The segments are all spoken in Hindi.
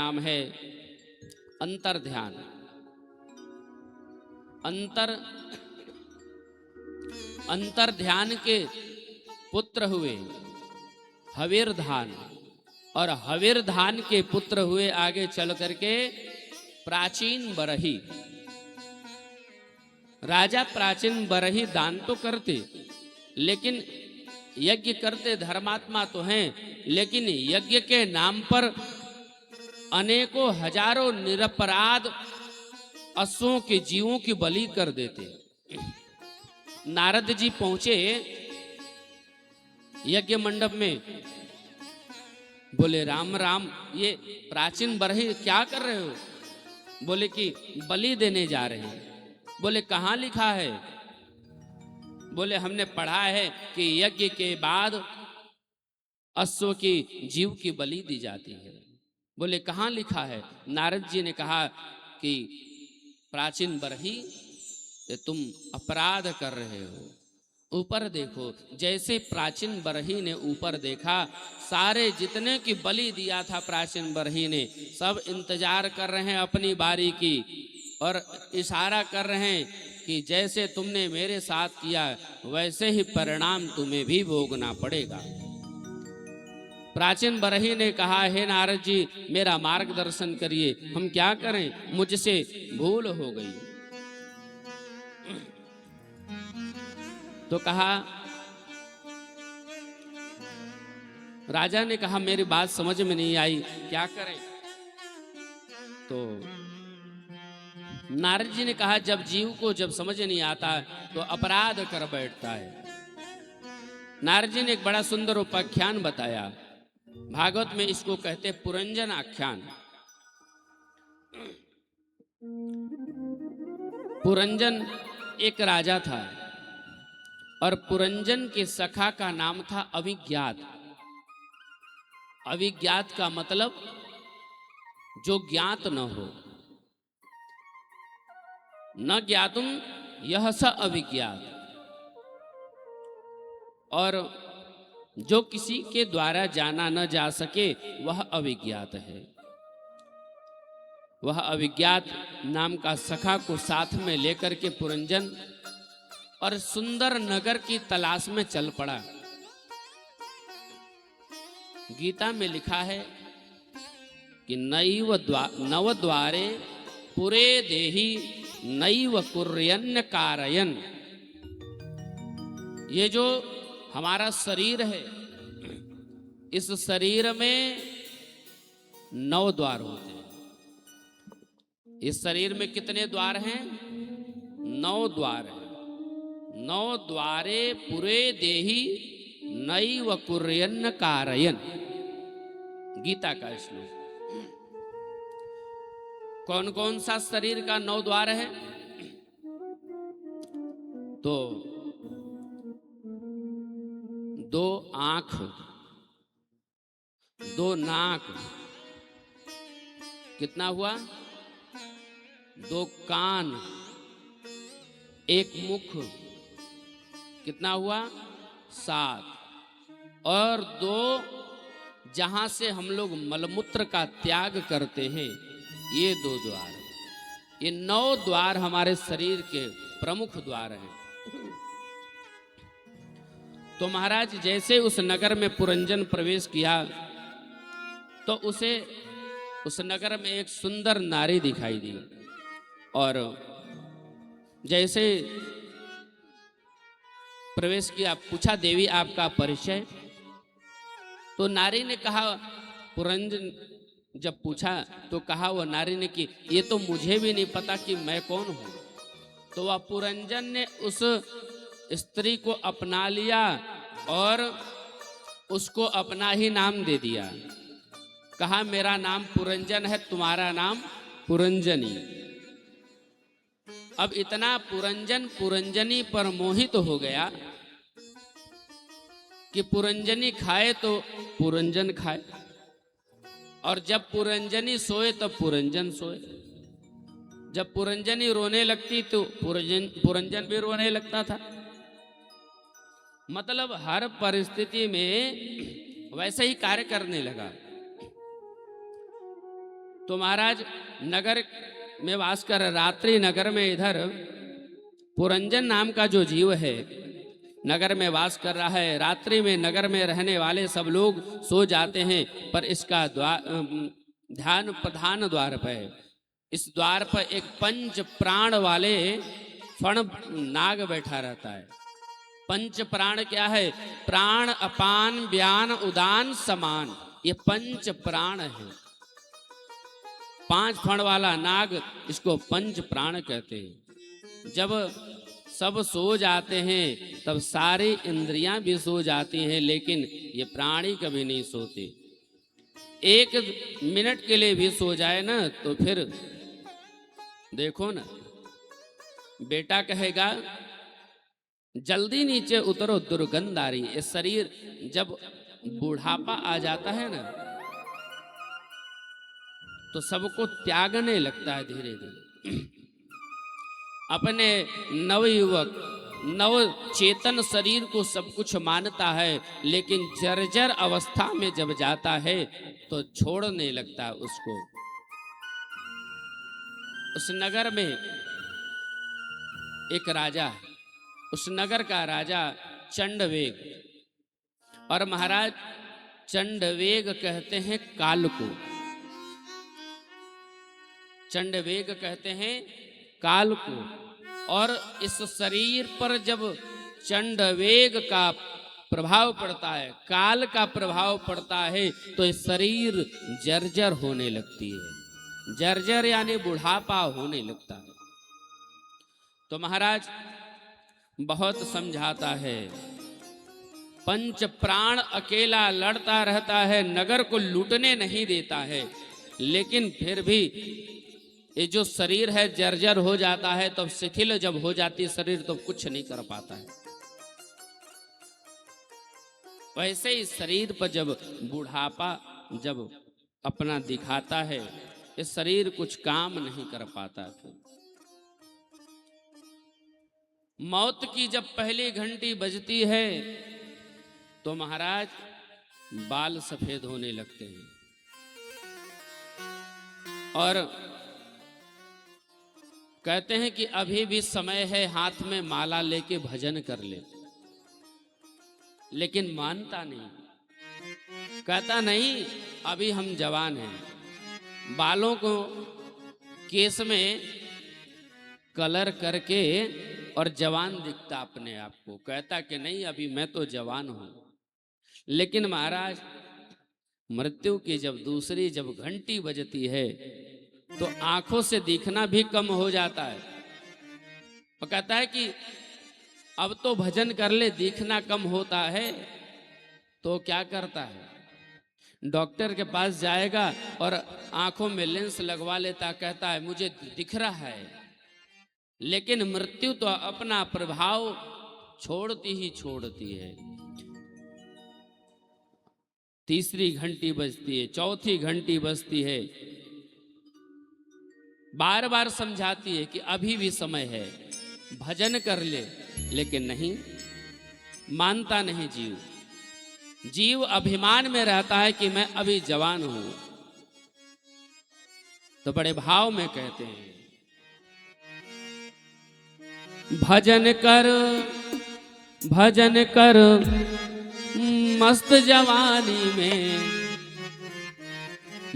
नाम है अंतर ध्यान। अंतर ध्यान के पुत्र हुए हविर्धान, और हविर्धान के पुत्र हुए आगे चल करके प्राचीन बरही। राजा प्राचीन बरही दान तो करते, लेकिन यज्ञ करते धर्मात्मा तो हैं, लेकिन यज्ञ के नाम पर अनेकों हजारों निरपराध अश्वों के जीवों की बलि कर देते। नारद जी पहुंचे यज्ञ मंडप में, बोले राम राम, ये प्राचीन बरही क्या कर रहे हो? बोले कि बलि देने जा रहे हैं। बोले कहाँ लिखा है? बोले हमने पढ़ा है कि यज्ञ के बाद अश्व की जीव की बलि दी जाती है। बोले कहाँ लिखा है? नारद जी ने कहा कि प्राचीन बरही, तुम अपराध कर रहे हो, ऊपर देखो। जैसे प्राचीन बरही ने ऊपर देखा, सारे जितने की बलि दिया था प्राचीन बरही ने, सब इंतजार कर रहे हैं अपनी बारी की, और इशारा कर रहे हैं कि जैसे तुमने मेरे साथ किया वैसे ही परिणाम तुम्हें भी भोगना पड़ेगा। प्राचीन बरही ने कहा, हे नारद जी, मेरा मार्गदर्शन करिए, हम क्या करें, मुझसे भूल हो गई। तो कहा, राजा ने कहा मेरी बात समझ में नहीं आई, क्या करें? तो नारद जी ने कहा, जब जीव को जब समझ नहीं आता तो अपराध कर बैठता है। नारद जी ने एक बड़ा सुंदर उपाख्यान बताया, भागवत में इसको कहते पुरंजन आख्यान। पुरंजन एक राजा था, और पुरंजन के सखा का नाम था अविज्ञात। अविज्ञात का मतलब जो ज्ञात न हो। न ज्ञातुम यह स अविज्ञात, और जो किसी के द्वारा जाना न जा सके वह अविज्ञात है। वह अविज्ञात नाम का सखा को साथ में लेकर के पुरंजन और सुंदर नगर की तलाश में चल पड़ा। गीता में लिखा है कि नव द्वारे पुरे देहि नैव कुर्यन्न कारयन। ये जो हमारा शरीर है, इस शरीर में 9 द्वार होते हैं। इस शरीर में कितने द्वार हैं? 9 द्वार हैं। 9 द्वारे पुरे देहि नैव कुर्यन्न कारयन, गीता का श्लोक। कौन कौन सा शरीर का 9 द्वार है? तो 2 आंख, 2 नाक, कितना हुआ? 2 कान, 1 मुख, कितना हुआ? 7, और 2 जहां से हम लोग मलमूत्र का त्याग करते हैं, ये 2 द्वार। ये 9 द्वार हमारे शरीर के प्रमुख द्वार हैं। तो महाराज जैसे उस नगर में पुरंजन प्रवेश किया, तो उसे उस नगर में एक सुंदर नारी दिखाई दी, और जैसे प्रवेश किया, पूछा देवी आपका परिचय? तो नारी ने कहा, पुरंजन जब पूछा तो कहा वो नारी ने कि ये तो मुझे भी नहीं पता कि मैं कौन हूं। तो वह पुरंजन ने उस स्त्री को अपना लिया और उसको अपना ही नाम दे दिया। कहा मेरा नाम पुरंजन है, तुम्हारा नाम पुरंजनी। अब इतना पुरंजन पुरंजनी पर मोहित हो गया कि पुरंजनी खाए तो पुरंजन खाए, और जब पुरंजनी सोए तब पुरंजन सोए। जब पुरंजनी रोने लगती तो पुरंजन भी रोने लगता था। मतलब हर परिस्थिति में वैसे ही कार्य करने लगा। तो महाराज नगर में वास कर रात्रि नगर में इधर पुरंजन नाम का जो जीव है नगर में वास कर रहा है। रात्रि में नगर में रहने वाले सब लोग सो जाते हैं, पर इसका ध्यान प्रधान द्वार पर है। इस द्वार पर एक पंच प्राण वाले फण नाग बैठा रहता है। पंच प्राण क्या है? प्राण, अपान, व्यान, उदान, समान, ये पंच प्राण है। 5 फण वाला नाग, इसको पंच प्राण कहते हैं। जब सब सो जाते हैं तब सारी इंद्रियां भी सो जाती हैं, लेकिन ये प्राणी कभी नहीं सोते। 1 मिनट के लिए भी सो जाए ना तो फिर देखो ना, बेटा कहेगा जल्दी नीचे उतरो, दुर्गंध आ रही। ये शरीर जब बुढ़ापा आ जाता है ना तो सबको त्यागने लगता है धीरे धीरे। अपने नवयुवक नव चेतन शरीर को सब कुछ मानता है, लेकिन जर्जर अवस्था में जब जाता है तो छोड़ने लगता है उसको। उस नगर में एक राजा है, उस नगर का राजा चंडवेग। और महाराज चंडवेग कहते हैं काल को, चंडवेग कहते हैं काल को। और इस शरीर पर जब चंडवेग का प्रभाव पड़ता है, काल का प्रभाव पड़ता है, तो ये शरीर जर्जर होने लगती है। जर्जर यानी बुढ़ापा होने लगता है। तो महाराज बहुत समझाता है। पंच प्राण अकेला लड़ता रहता है, नगर को लूटने नहीं देता है, लेकिन फिर भी ये जो शरीर है जर्जर हो जाता है। तब शिथिल जब हो जाती है शरीर तो कुछ नहीं कर पाता है। वैसे ही शरीर पर जब बुढ़ापा जब अपना दिखाता है, ये शरीर कुछ काम नहीं कर पाता। मौत की जब पहली घंटी बजती है तो महाराज बाल सफेद होने लगते हैं। और कहते हैं कि अभी भी समय है, हाथ में माला लेके भजन कर ले, लेकिन मानता नहीं। कहता नहीं अभी हम जवान हैं। बालों को केस में कलर करके और जवान दिखता अपने आप को। कहता कि नहीं अभी मैं तो जवान हूं। लेकिन महाराज मृत्यु की जब दूसरी जब घंटी बजती है तो आंखों से दिखना भी कम हो जाता है। वो कहता है कि अब तो भजन कर ले, दिखना कम होता है। तो क्या करता है, डॉक्टर के पास जाएगा और आंखों में लेंस लगवा लेता। कहता है मुझे दिख रहा है। लेकिन मृत्यु तो अपना प्रभाव छोड़ती ही छोड़ती है। तीसरी घंटी बजती है, चौथी घंटी बजती है, बार बार समझाती है कि अभी भी समय है, भजन कर ले। लेकिन नहीं मानता नहीं जीव। जीव अभिमान में रहता है कि मैं अभी जवान हूं। तो बड़े भाव में कहते हैं, भजन कर मस्त जवानी में,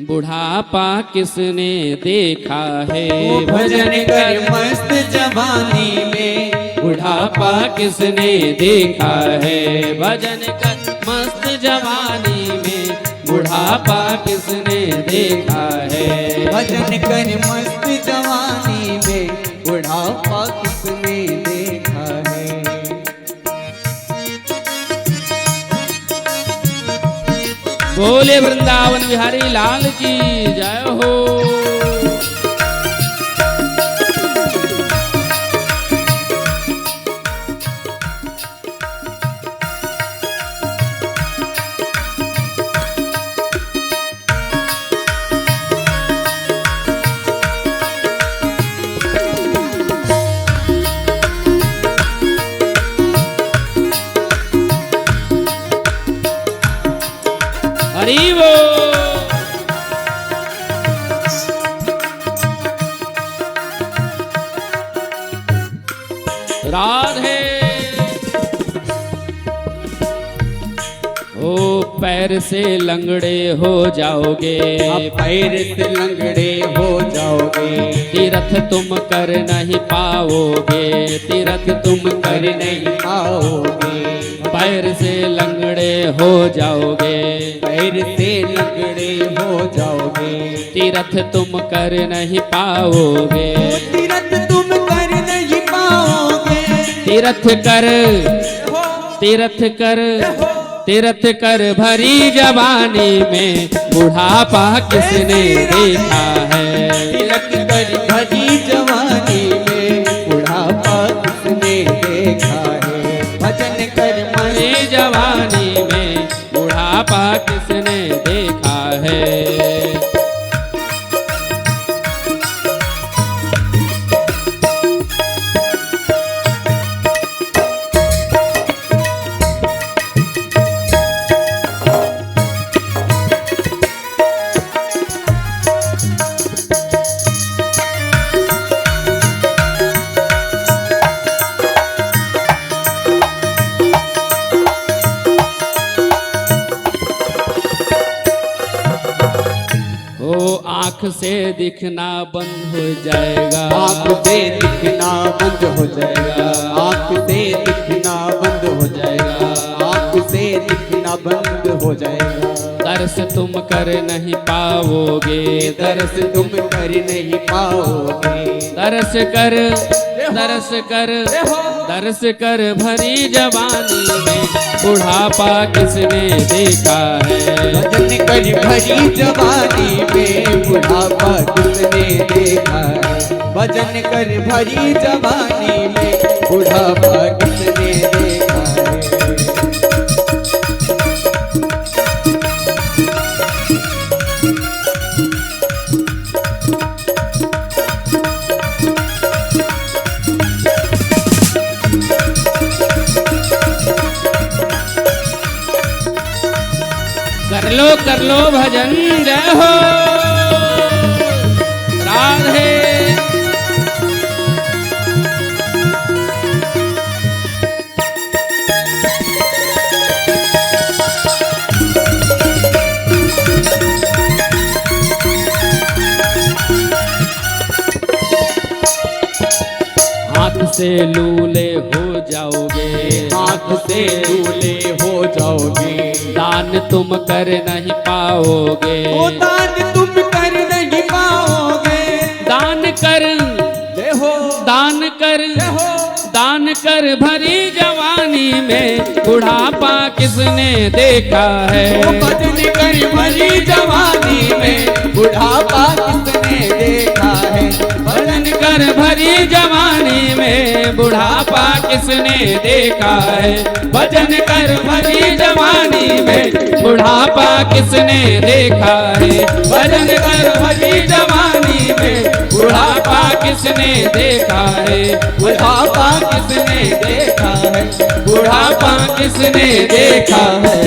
बुढ़ापा किसने देखा है। भजन कर मस्त जवानी में, बुढ़ापा किसने देखा है। भजन कर मस्त जवानी में, बुढ़ापा किसने देखा है। भजन कर मस्त जवानी में, बुढ़ापा किसने देखा है। बोले वृंदावन बिहारी लाल की जय हो। हरि बोल। राधे। ओ पैर से लंगड़े हो जाओगे, आप पैर से लंगड़े हो जाओगे, तीर्थ तुम कर नहीं पाओगे, तीर्थ तुम कर नहीं आओगे। पैर से लंगड़े हो जाओगे, पैर से लंगड़े हो जाओगे, तीर्थ तुम कर नहीं पाओगे, तीर्थ तुम कर नहीं पाओगे। तीर्थ कर, तीर्थ कर, तीर्थ कर भरी जवानी में बुढ़ापा किसने देखा है। तीर्थ कर भरी जवानी में बुढ़ापा किसने देखा है। भजन कर भरी जवानी में बुढ़ापा किसने देखा है। आँख से दिखना बंद हो जाएगा, आँख से दिखना बंद हो जाएगा, आँख से दिखना बंद हो जाएगा, आँख से दिखना बंद हो जाएगा। दर्श तुम कर नहीं पाओगे, दर्श तुम कर नहीं पाओगे। दर्श कर, दर्श कर, दर्श कर भरी जवानी में बुढ़ापा किसने देखा है। भजन कर भरी जवानी में बुढ़ापा किसने देखा है। भजन कर भरी जवानी में बुढ़ापा किसने देखा है। कर लो भजन, जय हो राधे। हाथ से लूले हो जाओगे, हाथ से लूले हो जाओगे। दान तुम कर नहीं पाओगे, ओ दान तुम कर नहीं पाओगे। दान कर, देखो दान कर, दान कर भरी जवानी में बुढ़ापा किसने देखा है। भजन कर भरी जवानी में बुढ़ापा किसने देखा है। भजन कर भरी जवानी में बुढ़ापा किसने देखा है। भजन कर भरी जवानी में बुढ़ापा किसने देखा है। भजन कर भरी जवानी में बुढ़ापा किसने देखा है। बुढ़ापा किसने देखा है। बुढ़ापा किसने देखा है।